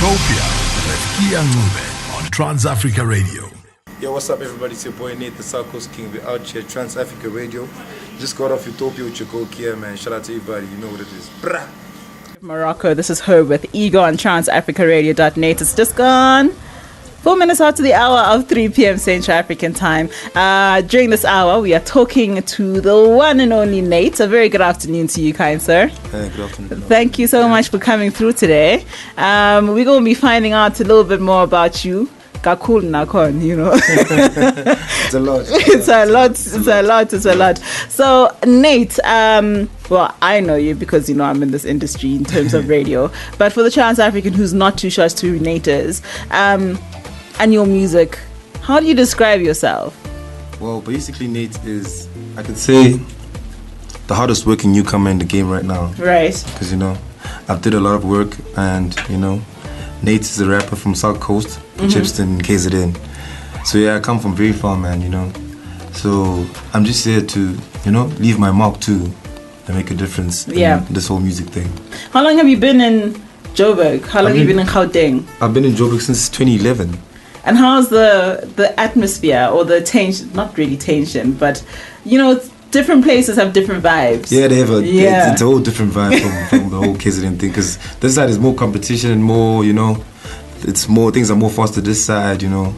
Utopia with Kea Ncube on Trans-Africa Radio. Yo, what's up everybody? It's your boy Nate, the South Coast King. We're out here, Trans-Africa Radio. Just got off Utopia with your girl Kea, man. Shout out to everybody, you know what it is. Brah! Morocco, this is her with Ego on transafricaradio.net. It's just gone 4 minutes after the hour of 3 p.m. Central African time. During this hour, we are talking to the one and only Nate. A very good afternoon to you, kind sir. Hey, good afternoon. Thank you so much for coming through today. We're going to be finding out a little bit more about you. Kakul nakon, you know. It's a lot. It's a lot. So, Nate, well, I know you because, you know, I'm in this industry in terms of radio. But for the Trans-African who's not too sure as to who Nate is, and your music, how do you describe yourself? Well, basically, Nate is, I could say, the hardest working newcomer in the game right now. Right. Because, you know, I've did a lot of work and, you know, Nate is a rapper from South Coast, Chipston, KZN. So yeah, I come from very far, man, you know. So I'm just here to, you know, leave my mark too and make a difference in this whole music thing. How long have you been in Joburg? How long have you been in Gauteng? I've been in Joburg since 2011. And how's the atmosphere or the tension, not really tension, but, you know, different places have different vibes. Yeah, they have it's a whole different vibe from the whole KZN thing, because this side is more competition and more, you know, it's more, things are more faster this side, you know.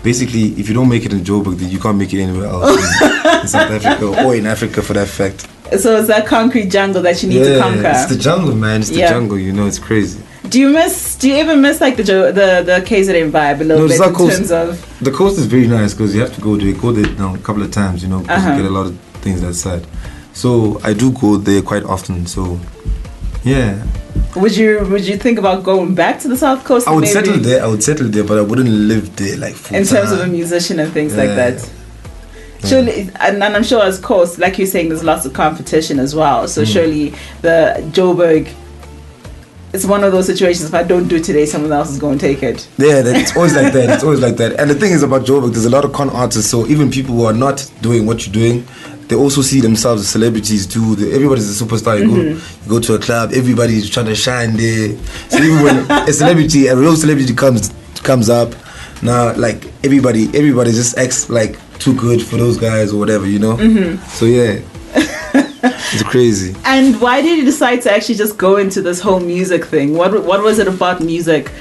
Basically, if you don't make it in Joburg, then you can't make it anywhere else in South Africa or in Africa for that fact. So it's that concrete jungle that you need to conquer. It's the jungle, man. It's the jungle, you know, it's crazy. Do you ever miss like the KZN vibe a little bit in terms of... The coast is very nice because you have to go there a couple of times, you know, because you get a lot of things that side. So I do go there quite often, so yeah. Would you think about going back to the South Coast? I would settle there, but I wouldn't live there like full time. In terms of a musician and things like that. Surely, and I'm sure, of course, like you're saying, there's lots of competition as well. So surely the Joburg, it's one of those situations, if I don't do it today, someone else is going to take it. Yeah, it's always like that. It's always like that. And the thing is about Joburg, there's a lot of con artists. So even people who are not doing what you're doing, they also see themselves as celebrities too. Everybody's a superstar. You go to a club, everybody's trying to shine there. So even when a real celebrity comes up, now like everybody just acts like too good for those guys or whatever, you know. So yeah. It's crazy. And why did you decide to actually just go into this whole music thing? What was it about music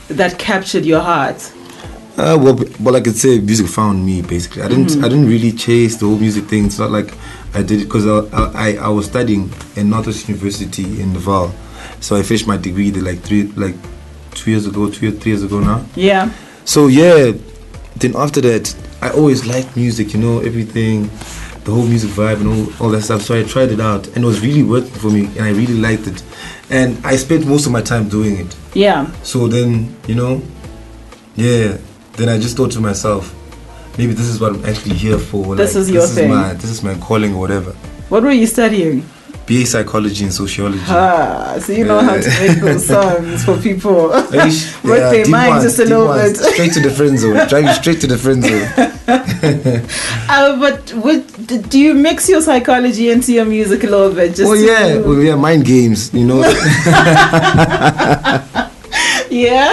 that captured your heart? Well, I could say music found me basically. I didn't really chase the whole music thing. It's not like I did it because I was studying in Northwest University in Naval, so I finished my degree there like 3 years ago now. Yeah. So yeah, then after that, I always liked music, you know, everything. The whole music vibe and all that stuff. So I tried it out and it was really working for me and I really liked it. And I spent most of my time doing it. Yeah. So then, you know, then I just thought to myself, maybe this is what I'm actually here for. This is your thing. This is my calling or whatever. What were you studying? BA Psychology and Sociology. So you know how to make those songs for people. Work their minds just a little bit. Straight to the friend zone. Drive you straight to the friend zone. But do you mix your psychology into your music a little bit? Mind games, you know. Yeah.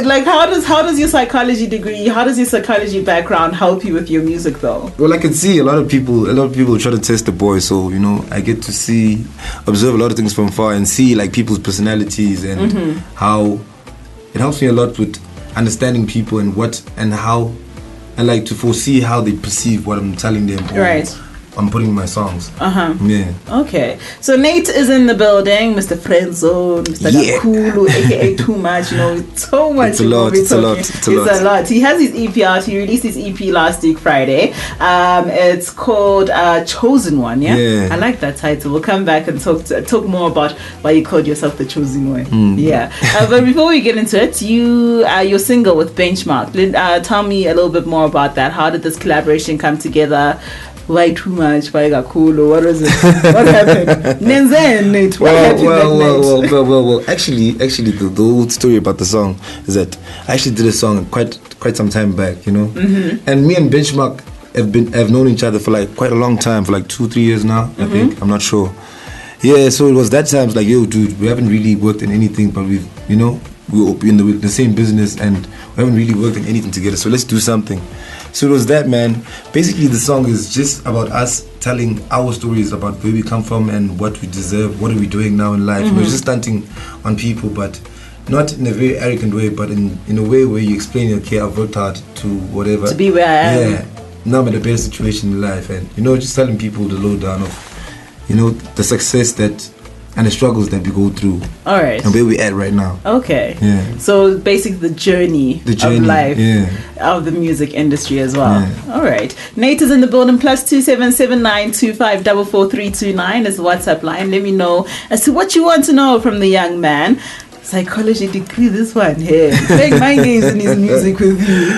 Like how does your psychology degree, how does your psychology background help you with your music though? Well, I can see a lot of people try to test the boy, so you know, I get to observe a lot of things from far and see like people's personalities and how it helps me a lot with understanding people and like to foresee how they perceive what I'm telling them. Right. I'm putting in my songs. Yeah. Okay. So Nate is in the building, Mr. Friendzone, Mr. Gakulu, aka Too Much. You know, so much. It's a lot. He has his EP out. He released his EP last week, Friday. It's called Chosen One. Yeah. I like that title. We'll come back and talk more about why you called yourself the Chosen One. Yeah. But before we get into it, you're single with Benchmark. Tell me a little bit more about that. How did this collaboration come together? Why Too Much? Why Gakulu? What was it? What happened? Nate, what happened well, actually, the whole story about the song is that I actually did a song quite some time back, you know. And me and Benchmark have known each other for like quite a long time, for like 2-3 years now, I think. I'm not sure. Yeah, so it was that time, like, yo, dude, we haven't really worked in anything, but we've we're in the same business and we haven't really worked on anything together. So let's do something. So it was that, man. Basically, the song is just about us telling our stories about where we come from and what we deserve. What are we doing now in life? We're just stunting on people, but not in a very arrogant way, but in a way where you explain, okay, I've worked hard to whatever. To be where I am. Yeah. Now I'm in a better situation in life. And, just telling people the lowdown of, the success and the struggles that we go through. All right. And where we're at right now. Okay. Yeah. So basically the journey of life of the music industry as well. Yeah. All right. Nate is in the building. +27792544329 is the WhatsApp line. Let me know as to what you want to know from the young man. Psychology degree, this one here. Playing mind games in his music with you.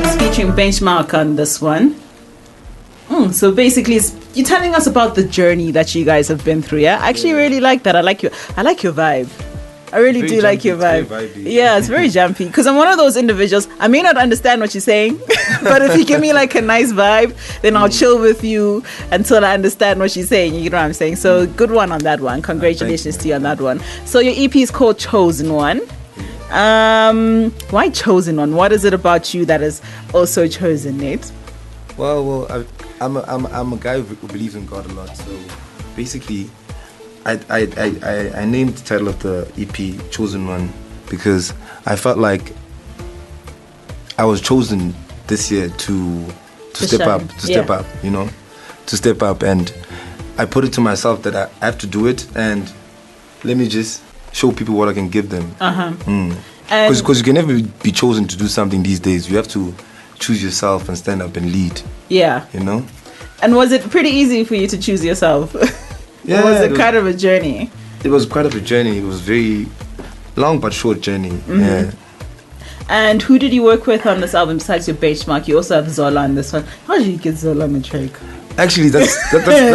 He's featuring Benchmark on this one. So basically, you're telling us about the journey that you guys have been through. Yeah, I actually really like that. I like your vibe. I really do like your vibe. Yeah, it's very jumpy. Because I'm one of those individuals. I may not understand what you're saying, but if you give me like a nice vibe, then I'll chill with you until I understand what you're saying. You know what I'm saying? So good one on that one. Congratulations to you on that one. So your EP is called Chosen One. Why Chosen One? What is it about you that is also chosen, Nate? Well, I'm a guy who believes in God a lot. So basically, I named the title of the EP Chosen One because I felt like I was chosen this year to step up, to step up, and I put it to myself that I have to do it, and let me just show people what I can give them. Because you can never be chosen to do something these days. You have to choose yourself and stand up and lead. Yeah. And was it pretty easy for you to choose yourself? Yeah. Or was it kind of a journey? It was quite of a journey. It was very long but short journey. Yeah. And who did you work with on this album besides your Benchmark? You also have Zola on this one. How did you get Zola on the track? Actually, that's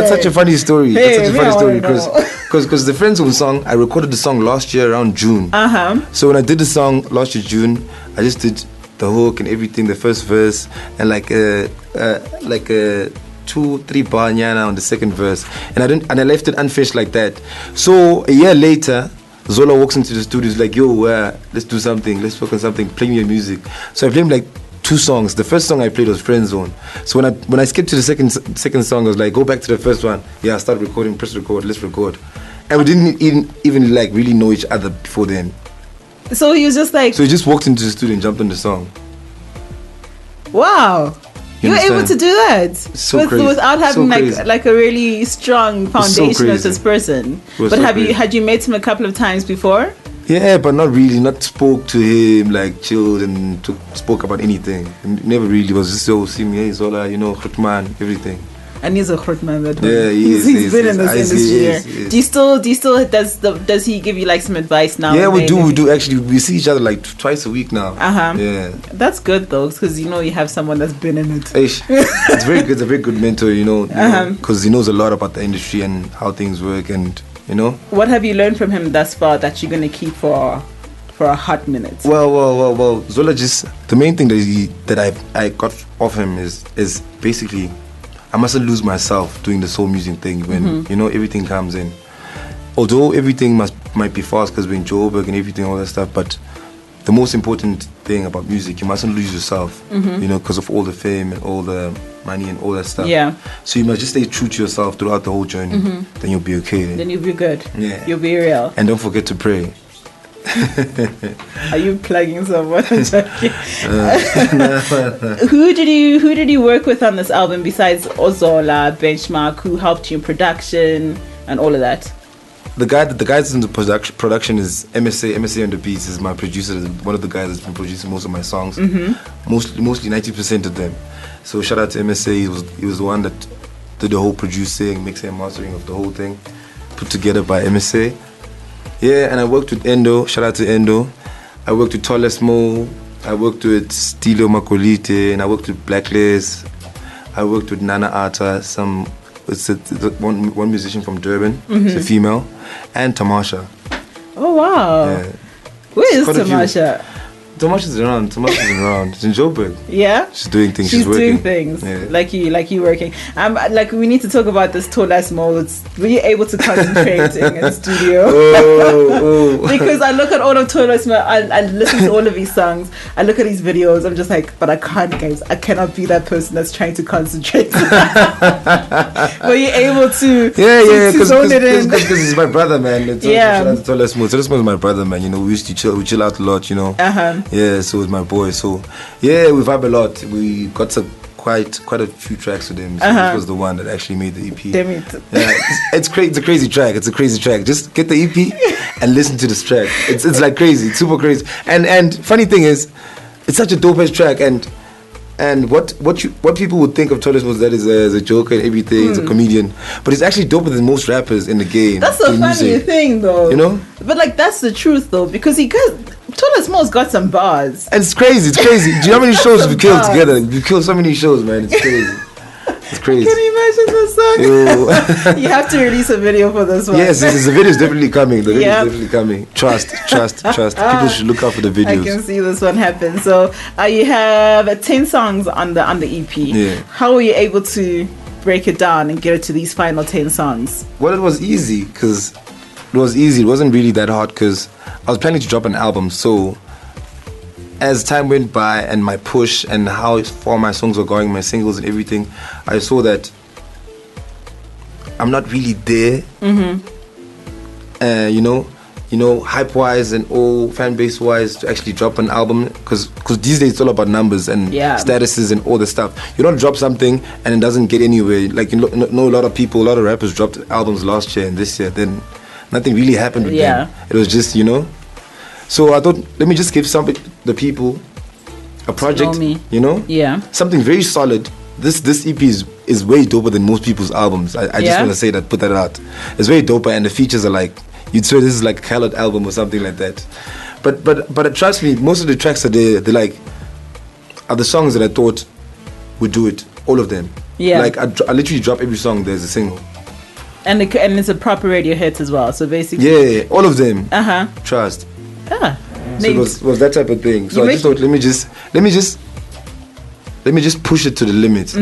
such a funny story. That's such a funny story because the Friend Zone song, I recorded the song last year around June. So when I did the song last year June, I just did the hook and everything, the first verse, and like a 2-3 bar nyana on the second verse, and I left it unfinished like that. So a year later, Zola walks into the studio. He's like, "Yo, let's do something. Let's work on something. Play me your music." So I played him like 2 songs. The first song I played was Friend Zone. So when I skipped to the second song, I was like, "Go back to the first one." Yeah, I started recording. Press record. Let's record. And we didn't even like really know each other before then. So he was just like. So he just walked into the studio and jumped on the song. Wow. You were able to do that without having like a really strong foundation as this person. But had you met him a couple of times before? Yeah, but not really. Not spoke to him, like chilled and spoke about anything. Never really. Was just so see me, hey Zola, Khutman, everything. And he's a Khutman that way. Yeah, he's been in this industry. Do you still does he give you like some advice now? Yeah, we do actually. We see each other like twice a week now. Yeah, that's good though, because you have someone that's been in it. It's very good. It's a very good mentor, because he knows a lot about the industry and how things work, and What have you learned from him thus far that you're gonna keep for a hot minute? Well, Zola the main thing that I got off him is basically, I mustn't lose myself doing this whole music thing when everything comes in. Although everything might be fast because we're in Johannesburg and everything, all that stuff, but the most important thing about music, you mustn't lose yourself, because of all the fame and all the money and all that stuff. Yeah. So you must just stay true to yourself throughout the whole journey. Then you'll be okay. Then you'll be good. Yeah. You'll be real. And don't forget to pray. Are you plugging someone? Who did you work with on this album besides Zola, Benchmark? Who helped you in production and all of that? The guys in the production is MSA on the beats is my producer. One of the guys that's been producing most of my songs. Mostly 90% of them. So shout out to MSA. He was the one that did the whole producing, mixing and mastering of the whole thing, put together by MSA. Yeah, and I worked with Endo. Shout out to Endo. I worked with Tolesmo. I worked with Steelo Mike, and I worked with Blacklist. I worked with Nana Arta, one musician from Durban, it's a female, and Tamasha. Oh wow! Yeah. Who is Tamasha? Tomash is around. Tomash is around. She's in Joburg. Yeah. She's doing things. She's working. doing things. Yeah. Like you working. Like we need to talk about this Tolas modes. Were you able to concentrate in the studio? Oh. Because I look at all of Tolas, I listen to all of his songs. I look at his videos. I'm just like, but I can't, guys. I cannot be that person that's trying to concentrate. Were you able to? Yeah. Because he's my brother, man. Shout out to Tolas Mode. Tolas Mode is my brother, man. You know, we used to chill. We chill out a lot. You know. Yeah, so it's my boy. So yeah, we vibe a lot. We got quite a few tracks with him. So this was the one that actually made the EP. Damn it. Yeah, it's crazy. It's a crazy track. It's a crazy track. Just get the EP and listen to this track. It's like crazy. It's super crazy. And funny thing is, it's such a dope ass track. And what people would think of Tolas was that is a joker and everything. He's a comedian, but he's actually doper than most rappers in the game. That's the funny thing, though. You know. But like that's the truth, though, because Tolas Mo's got some bars. And it's crazy. Do you know how many shows we killed together? We killed so many shows, man. It's crazy. It's crazy. Can you imagine this song? You have to release a video for this one. Yes, the video is definitely coming. The video is definitely coming. Trust. People should look out for the videos. I can see this one happen. So you have 10 songs on the EP. Yeah. How were you able to break it down and get it to these final 10 songs? Well, it was easy because it wasn't really that hard because I was planning to drop an album. So as time went by and my push and how far my songs were going, my singles and everything, I saw that I'm not really there. You know, hype wise and all fan base wise to actually drop an album because these days it's all about numbers and statuses and all the stuff. You don't drop something and it doesn't get anywhere. Like you know, a lot of rappers dropped albums last year and this year, then nothing really happened with them. It was just, you know. So I thought, let me just give the people a project, you know? Yeah. Something very solid. This EP is way doper than most people's albums. I just want to say that, put that out. It's very doper and the features are like, you'd say this is like a colored album or something like that. But trust me, most of the tracks are there, they're like, are the songs that I thought would do it. All of them. Yeah. Like I literally drop every song, there's a single. And it's a proper radio hit as well. So basically. Yeah, all of them. Trust. So it was that type of thing. So I just thought, let me just push it to the limit.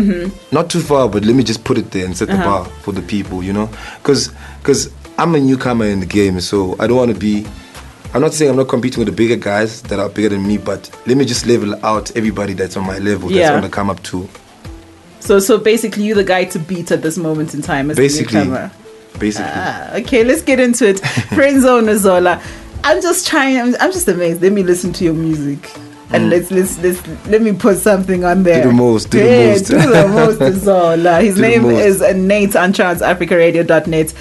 Not too far, but let me just put it there and set the bar for the people, you know. Because I'm a newcomer in the game, so I don't want to be. I'm not saying I'm not competing with the bigger guys that are bigger than me, but let me just level out everybody that's on my level. That's want to come up to. So basically, you're the guy to beat at this moment in time as a newcomer. Basically. Okay, let's get into it. Friend Zone Zola. I'm just amazed. Let me listen to your music. And let me put something on there. Do the most. Do the most, Zola. His name is Nate on transafricaradio.net.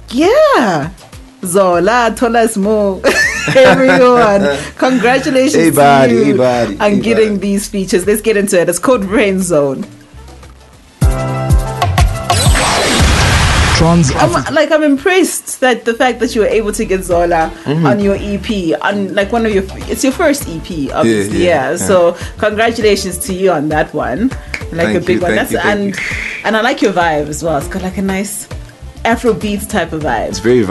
Yeah. Zola, Tolas Mo. Everyone. Congratulations to you on getting these features. Let's get into it. It's called Rain Zone. I'm impressed that the fact that you were able to get Zola on your EP, on like it's your first EP, obviously. Yeah. So congratulations to you on that one, like a big one. And I like your vibe as well. It's got like a nice Afrobeat type of vibe. It's very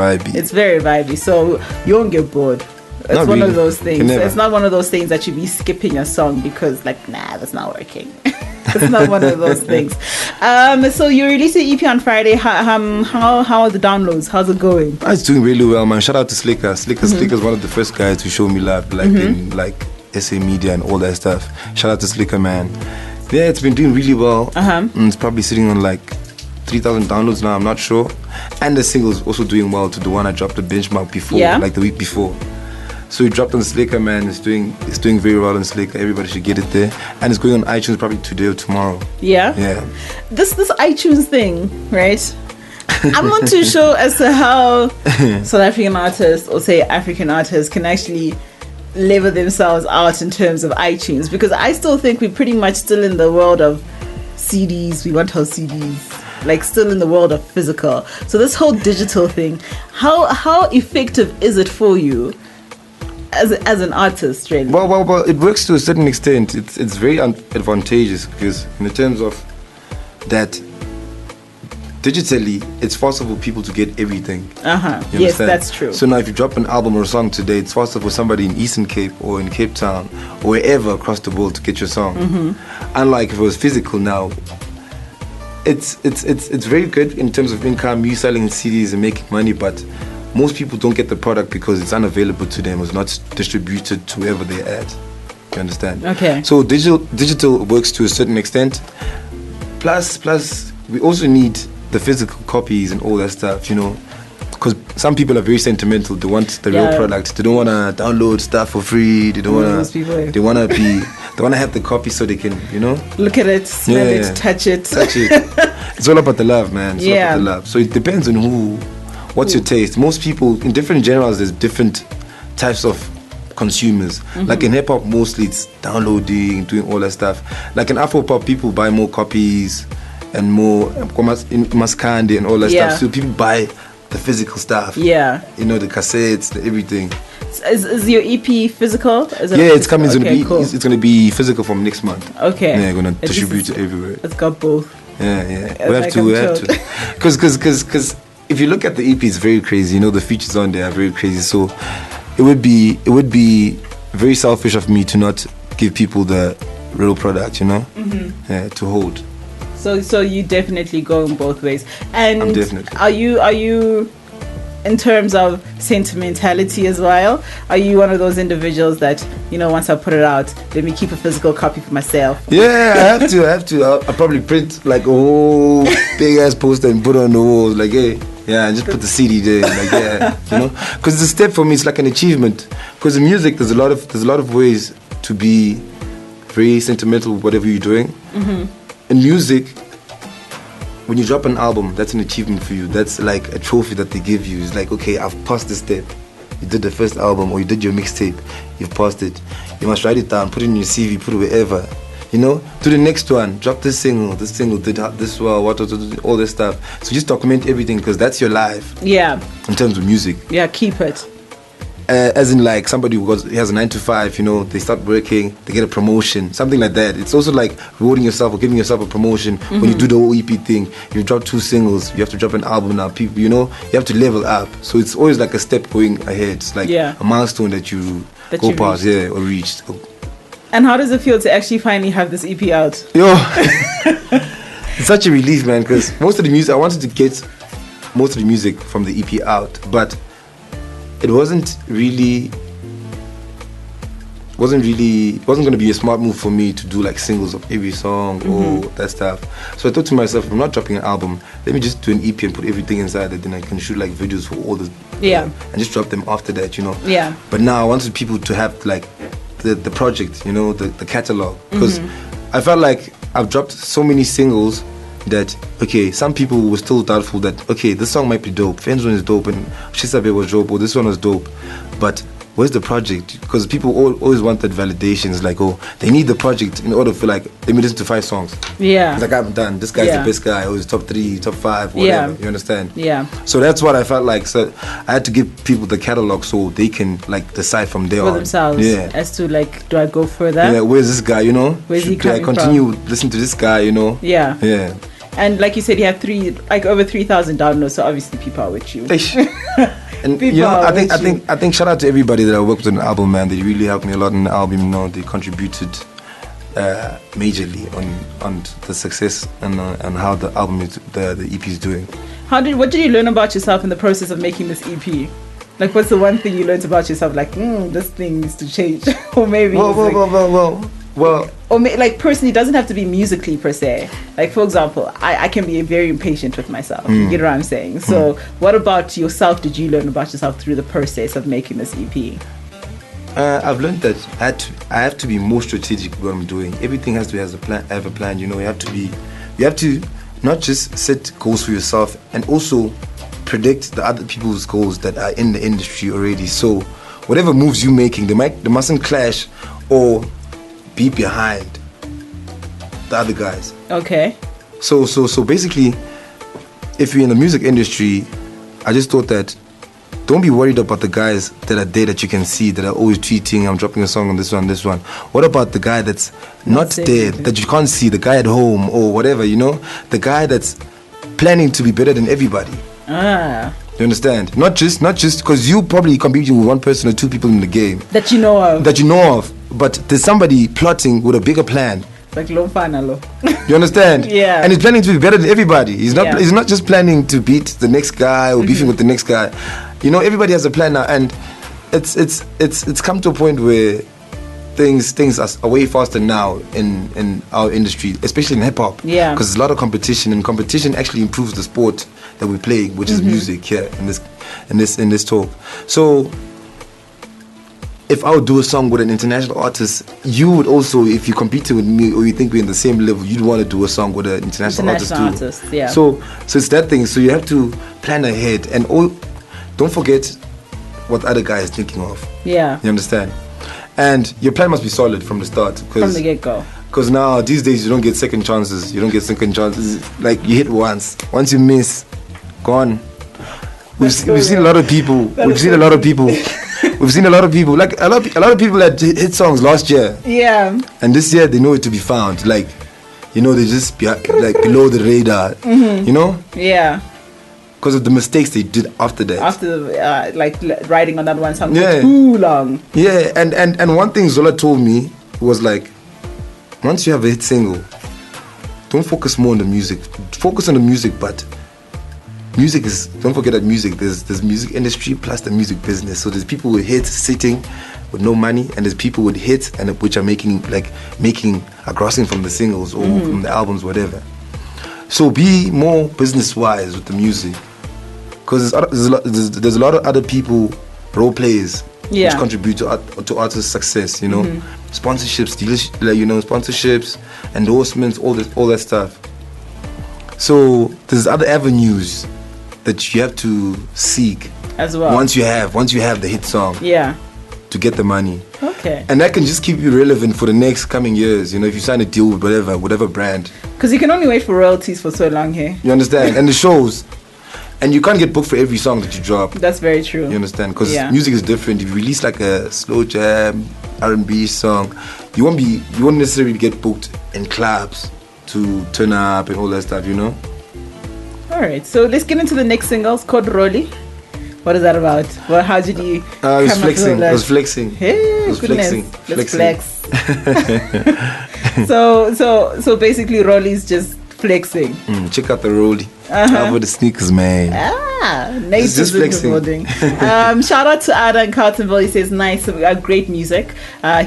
vibey. So you won't get bored. It's one of those things. It's not one of those things that you be skipping a song because that's not working. It's not one of those things. So you released your EP on Friday. How are the downloads? How's it going? It's doing really well, man. Shout out to Slicker. Slicker's one of the first guys to show me love, like in like SA Media and all that stuff. Shout out to Slicker, man. Yeah, it's been doing really well. It's probably sitting on like 3,000 downloads now. I'm not sure. And the single's also doing well to the one I dropped the benchmark before, like the week before. So we dropped on Slicker, man. It's doing very well on Slicker. Everybody should get it there. And it's going on iTunes probably today or tomorrow. Yeah. This iTunes thing, right? I'm not too sure as to how South African artists or say African artists can actually level themselves out in terms of iTunes, because I still think we're pretty much still in the world of CDs. We want our CDs. Like still in the world of physical. So this whole digital thing, how effective is it for you? As an artist, really? Well, it works to a certain extent. It's very advantageous because in the terms of that digitally, it's faster for people to get everything. Yes, that's true. So now if you drop an album or a song today, it's faster for somebody in Eastern Cape or in Cape Town or wherever across the world to get your song. Unlike if it was physical now, it's very good in terms of income, you selling CDs and making money, but most people don't get the product because it's unavailable to them, it's not distributed to wherever they're at. You understand? Okay. So digital works to a certain extent. Plus, we also need the physical copies and all that stuff, you know, because some people are very sentimental. They want the real product. They don't want to download stuff for free. They don't want to. They want to be. They want to have the copy so they can, you know, look at it, smell it, touch it. It's all about the love, man. It's all about the love. So it depends on what's your taste. Most people in different genres, there's different types of consumers. Like in hip hop, mostly it's downloading, doing all that stuff. Like in Afro pop, people buy more copies and more in Maskandi and all that stuff. So people buy the physical stuff. Yeah. You know, the cassettes, the everything. Is your EP physical? It's coming. It's gonna be physical from next month. Okay. Yeah, gonna distribute it everywhere. It's got both. Yeah. We have to. Because if you look at the EP, it's very crazy. You know, the features on there are very crazy. So it would be very selfish of me to not give people the real product, you know, to hold. So you definitely go in both ways. And I'm definitely. Are you in terms of sentimentality as well? Are you one of those individuals that, you know, once I put it out, let me keep a physical copy for myself? Yeah, I have to. I'll probably print like a whole big ass poster and put it on the walls, like, hey. Yeah, and just put the CD there, like, yeah, you know, because it's a step for me. It's like an achievement. Because in music, there's a lot of ways to be very sentimental with whatever you're doing. In music, when you drop an album, that's an achievement for you. That's like a trophy that they give you. It's like, okay, I've passed this step. You did the first album, or you did your mixtape. You've passed it. You must write it down, put it in your CV, put it wherever. You know, do the next one, drop this single did this well, all this stuff. So just document everything, because that's your life. Yeah. In terms of music. Yeah, keep it. As in, like, somebody who has a 9 to 5, you know, they start working, they get a promotion, something like that. It's also like rewarding yourself or giving yourself a promotion when you do the whole EP thing. You drop 2 singles, you have to drop an album now. People, you know, you have to level up. So it's always like a step going ahead. It's like a milestone that you go past, or reached. And how does it feel to actually finally have this EP out? Yo, it's such a relief, man, because most of the music, I wanted to get most of the music from the EP out, but it wasn't going to be a smart move for me to do like singles of every song or that stuff. So I thought to myself, if I'm not dropping an album, let me just do an EP and put everything inside it, then I can shoot like videos for all the and just drop them after that, you know. Yeah. But now I wanted people to have like the project, you know, the catalog, because I felt like I've dropped so many singles that, okay, some people were still doubtful that, okay, this song might be dope, Friends One is dope, and Shisabe was dope, or this one was dope, but where's the project? Because people always want that validation. It's like, oh, they need the project in order for, like, let me listen to 5 songs. Yeah. It's like, I'm done. This guy's the best guy. Or he's top 3, top 5, whatever. You understand? Yeah. So that's what I felt like. So I had to give people the catalog so they can, like, decide from there for on. themselves. Yeah. As to, like, do I go further? Yeah, where's this guy, you know? Where's he coming from? Do I continue listening to this guy, you know? Yeah. Yeah. And like you said, you have over 3,000 downloads, so obviously people are with you. And you know, I think shout out to everybody that I worked with on the album, man. They really helped me a lot on the album. You know, they contributed majorly on the success and how the album the EP is doing. What did you learn about yourself in the process of making this EP? Like, what's the one thing you learned about yourself? Like, this thing needs to change, or maybe. Well, or like personally, it doesn't have to be musically per se. Like, for example, I can be very impatient with myself. You get what I'm saying? So what about yourself did you learn about yourself through the process of making this EP? I've learned that I have to be more strategic with what I'm doing. Everything has to have a plan. You know, you have to not just set goals for yourself and also predict the other people's goals that are in the industry already. So whatever moves you're making, they mustn't clash or be behind the other guys. Okay. So basically, if you're in the music industry, I just thought that don't be worried about the guys that are there that you can see that are always tweeting, I'm dropping a song on this one. What about the guy that's not there, that you can't see, the guy at home or whatever, you know? The guy that's planning to be better than everybody. You understand? Not just because you probably competing with one person or two people in the game that you know of. But there's somebody plotting with a bigger plan. Like low final. You understand? Yeah. And he's planning to be better than everybody. He's not just planning to beat the next guy or beefing with the next guy. You know, everybody has a plan now, and it's come to a point where things are way faster now in our industry, especially in hip hop. Yeah. Because there's a lot of competition, and competition actually improves the sport that we play, which is music here in this talk. So if I would do a song with an international artist, you would also, if you competed with me or you think we're in the same level, you'd want to do a song with an international artist too. Yeah. So it's that thing. So you have to plan ahead, and don't forget what the other guy is thinking of. Yeah. You understand? And your plan must be solid from the start. From the get-go. Because now, these days, you don't get second chances. Like, you hit once. Once you miss, gone. We've seen a lot of people. We've seen a lot of people. Like, a lot of people that hit songs last year. Yeah. And this year, they know it to be found. Like, you know, they just like below the radar. You know? Yeah. Because of the mistakes they did after that. After like riding on that one song for too long. Yeah, and one thing Zola told me was like, once you have a hit single, don't focus more on the music. Focus on the music, but music is, don't forget that music, there's music industry plus the music business. So there's people with hits sitting with no money, and there's people with hits and which are making a grossing from the singles or from the albums, whatever. So be more business-wise with the music, because there's a lot of other people, role players, which contribute to artists' success. You know, sponsorships, sponsorships, endorsements, all that stuff. So there's other avenues that you have to seek as well. Once you have the hit song, to get the money. Okay. And that can just keep you relevant for the next coming years. You know, if you sign a deal with whatever brand. Because you can only wait for royalties for so long here. You understand? And the shows. And you can't get booked for every song that you drop. That's very true. You understand? Because music is different. If you release like a slow jam, R&B song, you won't necessarily get booked in clubs to turn up and all that stuff, you know? Alright, so let's get into the next single. It's called Roadie. What is that about? Well, how did you I was flexing. Hey, goodness. Let's flex. So basically Rolly is just flexing. Check out the Rolly. Cover the sneakers, man. Nice. Just flexing. Shout out to Ada in Carltonville. He says nice, great music.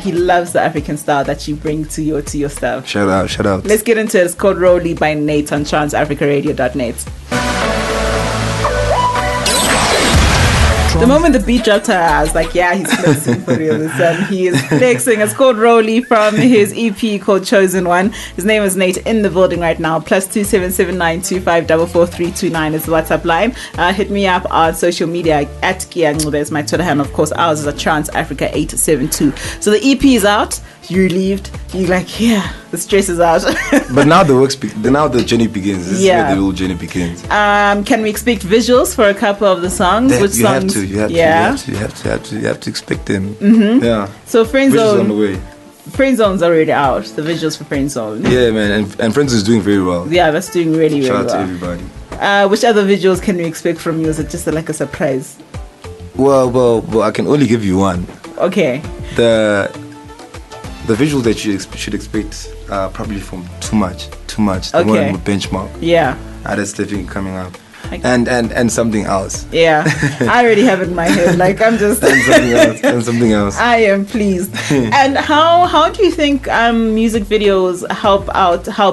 He loves the African style that you bring to your stuff. Shout out. Let's get into it. It's called Rolly by Nate on transafricaradio.net. The moment the beat dropped, I was like, yeah, he's flexing for real. He is flexing. It's called Rolly from his EP called Chosen One. His name is Nate in the building right now. +27792544329 is the WhatsApp line. Hit me up on social media at Kea Ncube. There's my Twitter handle. Of course, ours is at TransAfrica872. So the EP is out. You relieved. You're like, yeah, the stress is out. But now now the journey begins. This is where the real journey begins. Can we expect visuals for a couple of the songs? Which songs? You have to expect them. Yeah. So Friend Visuals Zone on the way. Friend Zone's already out. The visuals for Friend Zone. Yeah, man, and Friends is doing very well. Yeah, that's doing really, really well. Shout out to everybody. Which other visuals can we expect from you? Is it just like a surprise? Well, I can only give you one. Okay. The visual that you should expect probably from Too Much. The one with Benchmark. Yeah. That's definitely coming up. And something else. Yeah. I already have it in my head. Like I'm just and something else. I am pleased. And how do you think music videos help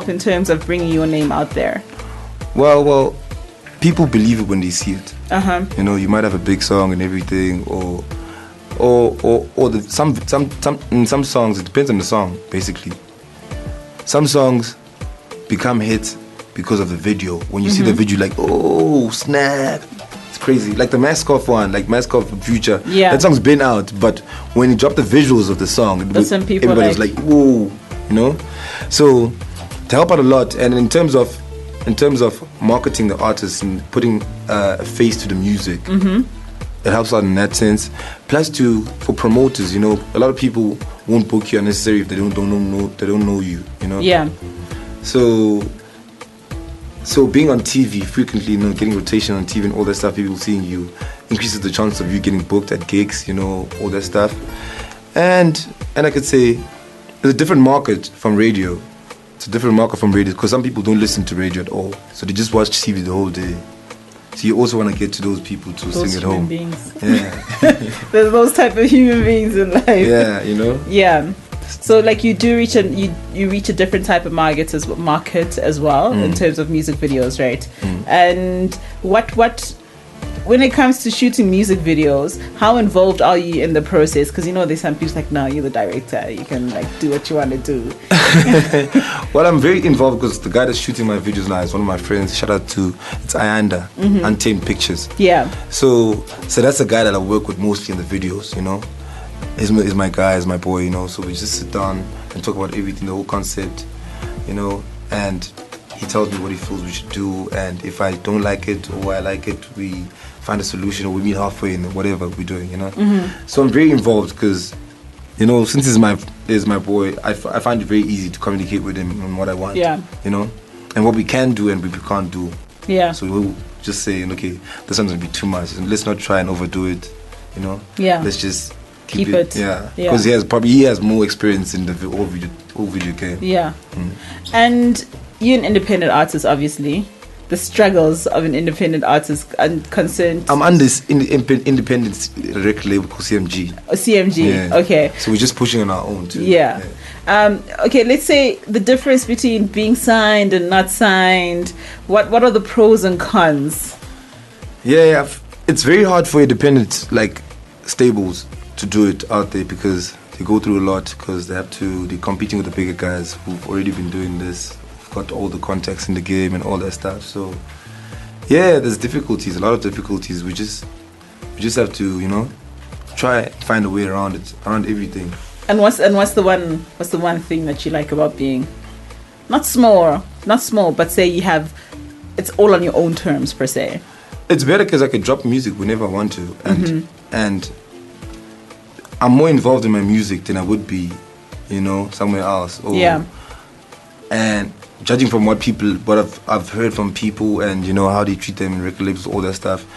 in terms of bringing your name out there? Well, people believe it when they see it. You know, you might have a big song and everything, or some songs, it depends on the song, basically. Some songs become hits because of the video. When you see the video, like, oh snap, it's crazy. Like the Mask Off one, like Mask Off Future. Yeah, that song's been out, but when you drop the visuals of the song, everybody was like, whoa, you know. So to help out a lot, and in terms of marketing the artists and putting a face to the music. It helps out in that sense. Plus, for promoters, you know, a lot of people won't book you unnecessarily if they don't know you. You know. Yeah. So So being on TV frequently, you know, getting rotation on TV and all that stuff, people seeing you increases the chance of you getting booked at gigs, you know, all that stuff. And I could say it's a different market from radio. It's a different market from radio because some people don't listen to radio at all, so they just watch TV the whole day. So you also want to get to those people to those sing at home. Beings. Yeah. There's those type of human beings in life. Yeah, you know. Yeah. So like you do reach you reach a different type of market as well in terms of music videos, right? And what when it comes to shooting music videos, how involved are you in the process? Because you know there's some people like, no, you're the director, you can like do what you want to do. Well, I'm very involved because the guy that's shooting my videos now is one of my friends. Shout out to Ayanda, Untamed Pictures. Yeah. So that's the guy that I work with mostly in the videos, you know. He's my guy, he's my boy, you know. So we just sit down and talk about everything, the whole concept, you know. And he tells me what he feels we should do, and if I don't like it or I like it, we find a solution or we meet halfway in whatever we're doing, you know. So I'm very involved because, you know, since he's my boy, I find it very easy to communicate with him on what I want, you know, and what we can do and what we can't do. Yeah. So we'll just say, okay, this one's gonna be too much, and let's not try and overdo it, you know. Yeah. Let's just keep it. Yeah. Because he has more experience in the whole video game. Yeah. And you're an independent artist, obviously. The struggles of an independent artist and concerned. I'm on this independent record label called CMG. Oh, CMG. Yeah. Okay. So we're just pushing on our own too. Yeah. Okay. Let's say the difference between being signed and not signed. What are the pros and cons? Yeah. It's very hard for independent like stables to do it out there because they go through a lot because they're competing with the bigger guys who've already been doing this, got all the contacts in the game and all that stuff. So yeah, there's difficulties, a lot of difficulties. We just have to, you know, try and find a way around it, around everything. And what's the one thing that you like about being not small, but say you have it's all on your own terms per se? It's better because I can drop music whenever I want to, and I'm more involved in my music than I would be, you know, somewhere else. And judging from what I've heard from people and, you know, how they treat them in record labels, all that stuff,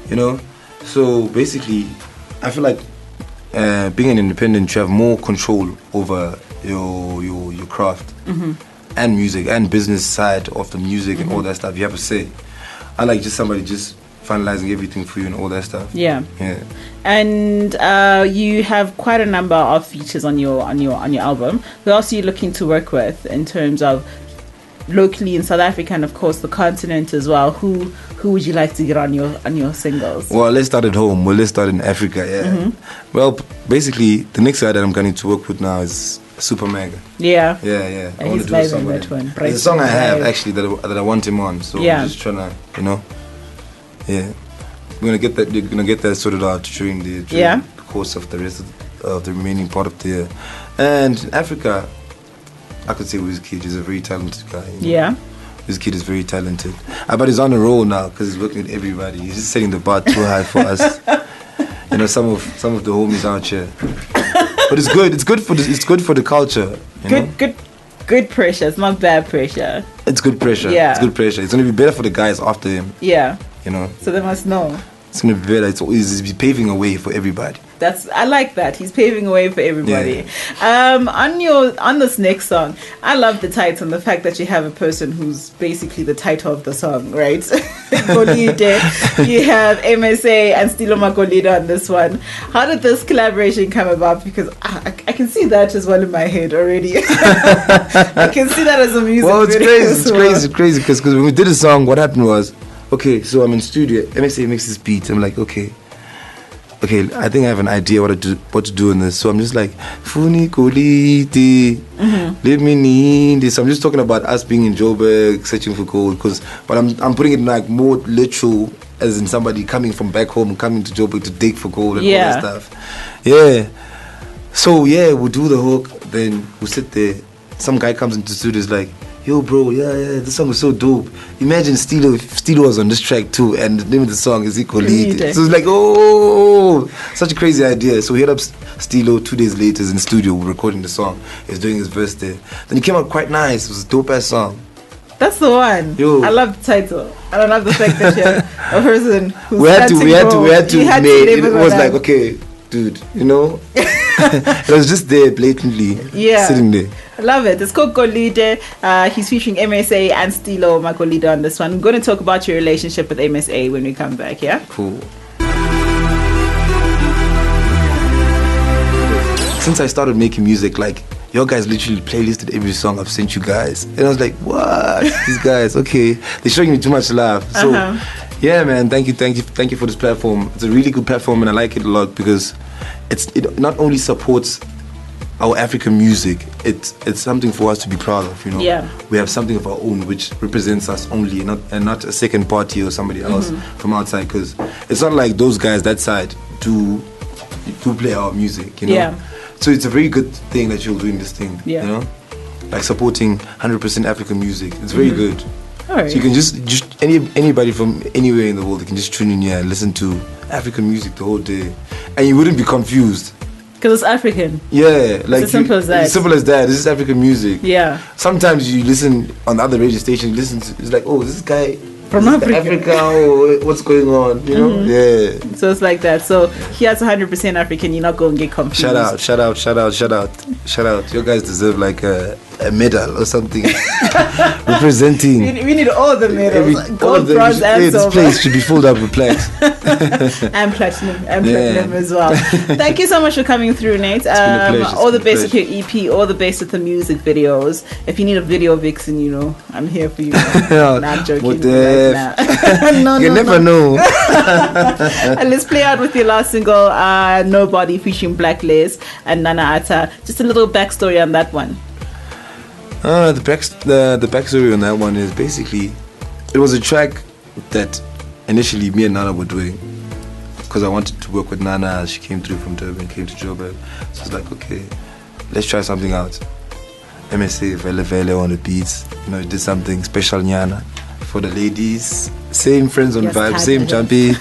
you know. So basically, I feel like being an independent, you have more control over your craft and music and business side of the music and all that stuff. You have to say, I like just somebody just finalizing everything for you and all that stuff. Yeah. And you have quite a number of features on your album. Who else are you looking to work with in terms of locally in South Africa and of course the continent as well? Who would you like to get on your singles? Well, let's start at home. Let's start in Africa. Yeah. Well, basically the next guy that I'm going to work with now is Super Mega. Yeah. I want to do a song with him. It's a song I have actually that I want him on. So I'm just trying to, you know. Yeah, we're gonna get that sorted out during the course of the rest of the remaining part of the year. And in Africa, I could say Wizkid is a very talented guy. You know? Yeah, Wizkid is very talented. But he's on a roll now because he's working with everybody. He's just setting the bar too high for us. You know, some of the homies out here. But it's good. It's good for the culture. Good pressure. It's not bad pressure. It's good pressure. Yeah, it's good pressure. It's gonna be better for the guys after him. Yeah. You know, so they must know it's gonna be better. He's paving a way for everybody. I like that. He's paving a way for everybody. On this next song, I love the title and the fact that you have a person who's basically the title of the song, right? Golide. You have MSA and Steelo Mike on this one. How did this collaboration come about? Because I can see that as well in my head already. I can see that as a music video. Well, it's crazy because when we did the song, what happened was, okay, so I'm in studio. MSA makes this beat. I'm like, okay, I think I have an idea what to do in this. So I'm just like, Funi Koliti, let me need this. I'm just talking about us being in Joburg, searching for gold. But I'm putting it like more literal, as in somebody coming from back home, coming to Joburg to dig for gold and all that stuff. Yeah. So we'll do the hook. Then we'll sit there. Some guy comes into the studio, is like, yo bro, this song was so dope. Imagine Steelo was on this track too, and the name of the song is Equally. So it's like, oh, such a crazy idea. So we hit up Steelo 2 days later in the studio recording the song. He was doing his verse there. Then it came out quite nice. It was a dope ass song. That's the one. Yo. I love the title. And I love the fact that you're a person who's we had to make it was like, okay, dude, you know. It was just there blatantly. Yeah. Sitting there. I love it. It's called Golide. He's featuring MSA and Steelo Mike on this one. I'm going to talk about your relationship with MSA when we come back, yeah? Cool. Since I started making music, like, your guys literally playlisted every song I've sent you guys. And I was like, what? These guys, okay. They're showing me too much love. So, yeah, man, thank you for this platform. It's a really good platform and I like it a lot because it not only supports our African music, it's something for us to be proud of, you know. Yeah. We have something of our own which represents us only and not a second party or somebody else from outside, because it's not like those guys that side do play our music, you know. Yeah. So it's a very good thing that you're doing this thing, you know, like supporting 100% African music. It's very good. All right. So you can just anybody from anywhere in the world, you can just tune in here and listen to African music the whole day, and you wouldn't be confused. Because it's African. Yeah, like it's as simple as that. It's simple as that. This is African music. Yeah. Sometimes you listen on the other radio station, you listen to, it's like, oh, this guy from Africa, oh, what's going on, you know? Yeah. So it's like that. So he has 100% African. You're not going to get confused. Shout out. You guys deserve like a medal or something. Representing. We need all the medals. Gold, bronze, and silver. This place should be filled up with plaques. and platinum as well. Thank you so much for coming through, Nate. All the best with your EP, all the best with the music videos. If you need a video vixen, you know, I'm here for you. Not joking. What the no, you never know. And let's play out with your last single, Nobody, featuring Black Liz and Nana Atta. Just a little backstory on that one. The backstory on that one is basically, it was a track that initially me and Nana were doing because I wanted to work with Nana as she came through from Durban, came to Joburg. So it's like, okay, let's try something out. MSA Vele on the beats, you know, did something special, Nyana, for the ladies. Same friends on vibe, same jumpy,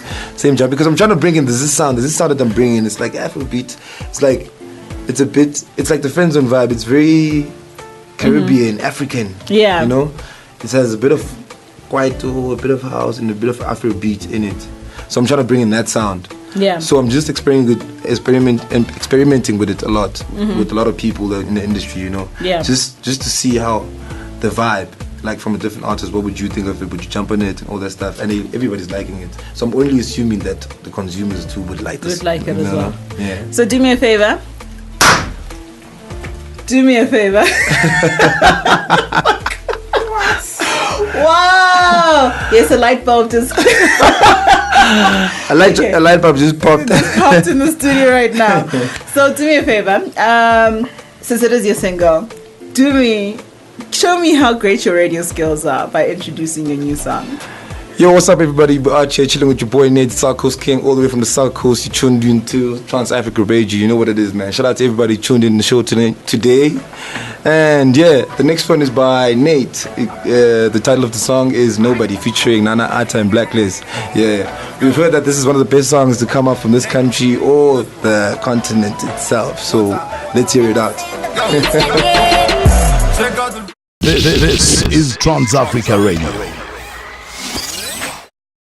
because I'm trying to bring in this sound that I'm bringing. It's like Afrobeat. It's like the friends on vibe. It's very Caribbean, African. Yeah. You know, it has a bit of kwaito, a bit of house, and a bit of Afrobeat in it. So I'm trying to bring in that sound. Yeah. So I'm just experimenting with it a lot, with a lot of people in the industry, you know. Yeah. Just to see how the vibe, like from a different artist, what would you think of it? Would you jump on it and all that stuff? And everybody's liking it. So I'm only assuming that the consumers too would like this. Would like it as well. Yeah. So do me a favor. Wow! Yes, a light bulb just a light bulb just popped. Just popped in the studio right now. So do me a favor. Since it is your single, show me how great your radio skills are by introducing your new song. Yo, what's up, everybody? We're out here chilling with your boy Nate, South Coast King, all the way from the South Coast. You tuned in to Trans Africa Radio. You know what it is, man. Shout out to everybody tuned in the show today. And yeah, the next one is by Nate. The title of the song is Nobody, featuring Nana Atta and Black Liz. Yeah, we've heard that this is one of the best songs to come up from this country or the continent itself. So let's hear it out. This is Trans Africa Radio.